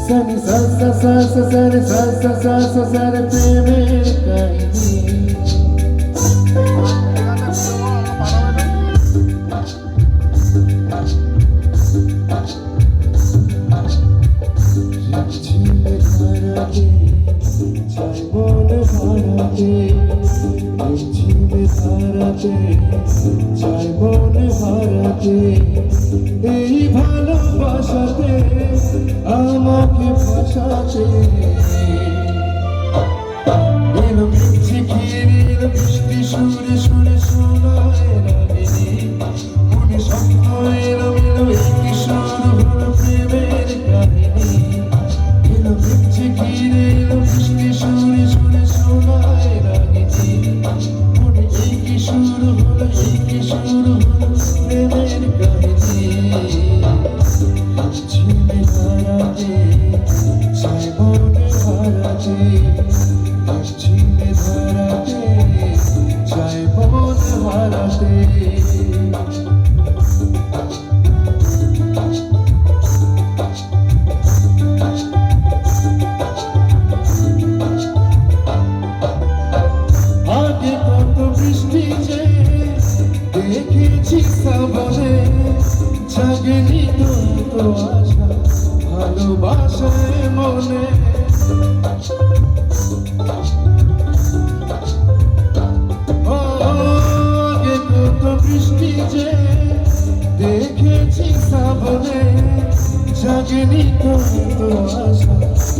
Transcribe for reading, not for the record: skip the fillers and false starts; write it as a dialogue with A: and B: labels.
A: Sani sa sa sa sa sa re sa sa sa sa sa re প্রেমের কাহিনী ঝিমঝিমে ধারাতে চাই মন হারাতে ঝিমঝিমে ধারাতে চাই মন হারাতে এই ভালোবাসাতে আমাকে ফাঁসাতে এলো মিষ্টি ঘিরে এলো মিষ্টি সুরে সুরে শোনায় রাগিনী মনে স্বপ্ন এলো এলো একই শুরু হলো প্রেমের কাহিনী এলো মিষ্টি ঘিরে এলো মিষ্টি সুরে সুরে শোনায় রাগিনী মনে একই শুরু হলো প্রেমের কাহিনী ঝিমে ধারাতে চাই মন হারাতে ঝিমে ধারাতে চাই মন হারাতে